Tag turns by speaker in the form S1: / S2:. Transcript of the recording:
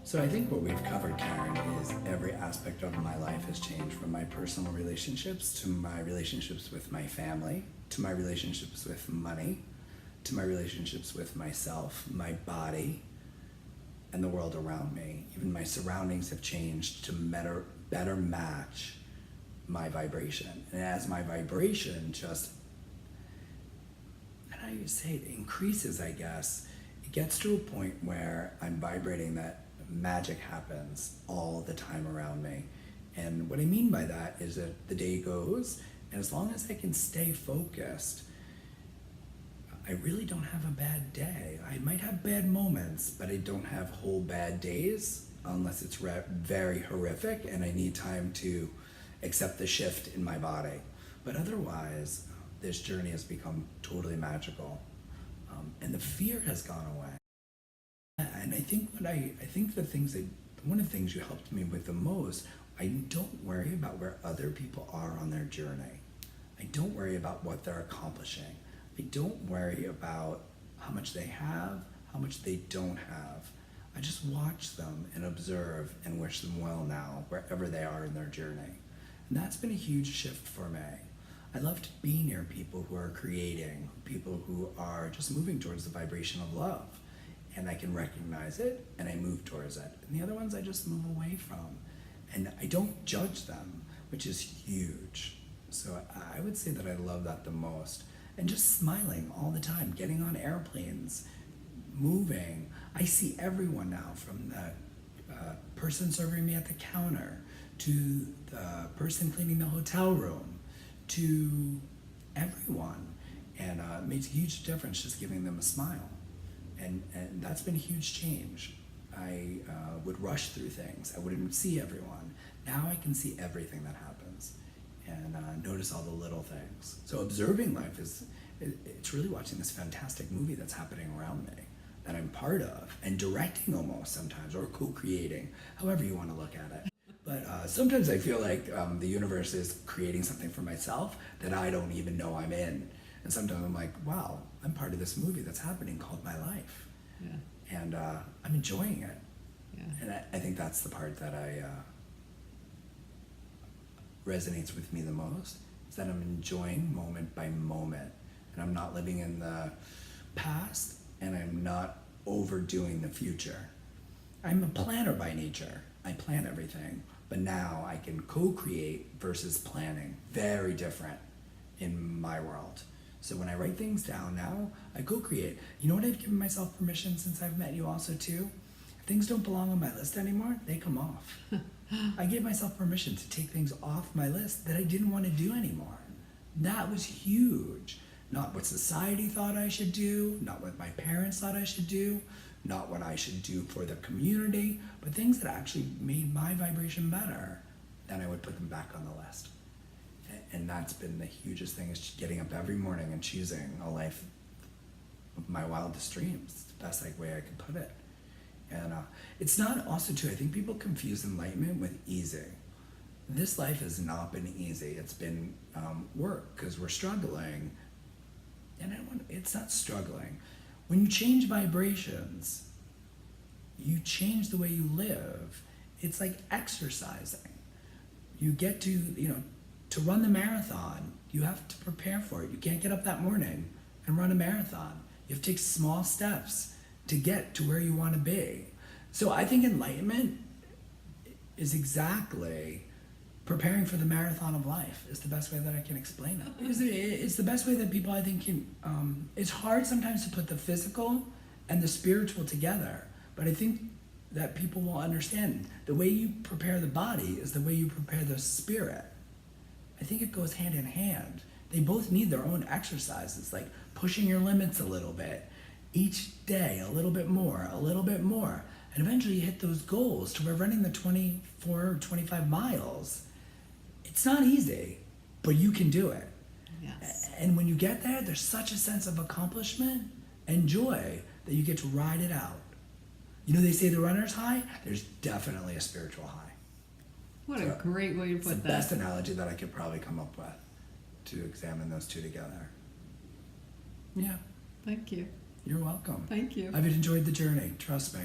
S1: So I think what we've covered, Karen, is every aspect of my life has changed, from my personal relationships to my relationships with my family, to my relationships with money, to my relationships with myself, my body, and the world around me. Even my surroundings have changed to better match my vibration. And as my vibration just, how do you say it, increases, I guess, it gets to a point where I'm vibrating that magic happens all the time around me. And what I mean by that is that the day goes, and as long as I can stay focused, I really don't have a bad day. I might have bad moments, but I don't have whole bad days unless it's very horrific and I need time to accept the shift in my body. But otherwise, this journey has become totally magical. And the fear has gone away. And I think one of the things you helped me with the most, I don't worry about where other people are on their journey. I don't worry about what they're accomplishing. I don't worry about how much they have, how much they don't have. I just watch them and observe and wish them well now, wherever they are in their journey. And that's been a huge shift for me. I love to be near people who are creating, people who are just moving towards the vibration of love. And I can recognize it and I move towards it. And the other ones I just move away from. And I don't judge them, which is huge. So I would say that I love that the most. And just smiling all the time, getting on airplanes, moving. I see everyone now, from the person serving me at the counter, to the person cleaning the hotel room, to everyone. And it makes a huge difference just giving them a smile. And that's been a huge change. I would rush through things. I wouldn't see everyone. Now I can see everything that happens and notice all the little things. So observing life it's really watching this fantastic movie that's happening around me, that I'm part of, and directing almost sometimes, or co-creating, however you want to look at it. But sometimes I feel like the universe is creating something for myself that I don't even know I'm in. And sometimes I'm like, wow, I'm part of this movie that's happening called my life. Yeah. And I'm enjoying it. Yeah. And I think that's the part that resonates with me the most, is that I'm enjoying moment by moment. And I'm not living in the past, and I'm not overdoing the future. I'm a planner by nature. I plan everything. But now I can co-create versus planning. Very different in my world. So when I write things down now, I co-create. You know what I've given myself permission since I've met you also too? If things don't belong on my list anymore, they come off. I gave myself permission to take things off my list that I didn't want to do anymore. That was huge. Not what society thought I should do, not what my parents thought I should do, not what I should do for the community, but things that actually made my vibration better. Then I would put them back on the list. And that's been the hugest thing, is getting up every morning and choosing a life of my wildest dreams. It's the best way I could put it. And it's not also too, I think people confuse enlightenment with easy. This life has not been easy. It's been work, because we're struggling. And it's not struggling. When you change vibrations, you change the way you live. It's like exercising. You get to run the marathon, you have to prepare for it. You can't get up that morning and run a marathon. You have to take small steps to get to where you want to be. So I think enlightenment is exactly preparing for the marathon of life, is the best way that I can explain it. Because it's the best way that people, I think, can, it's hard sometimes to put the physical and the spiritual together, but I think that people will understand the way you prepare the body is the way you prepare the spirit. I think it goes hand in hand. They both need their own exercises, like pushing your limits a little bit, each day a little bit more, and eventually you hit those goals to where running the 24 or 25 miles, it's not easy, but you can do it. Yes. And when you get there, there's such a sense of accomplishment and joy that you get to ride it out. You know, they say the runner's high, there's definitely a spiritual high.
S2: What a great way to put that.
S1: It's the best analogy that I could probably come up with to examine those two together. Yeah.
S2: Thank you.
S1: You're welcome.
S2: Thank you.
S1: I've enjoyed the journey, trust me.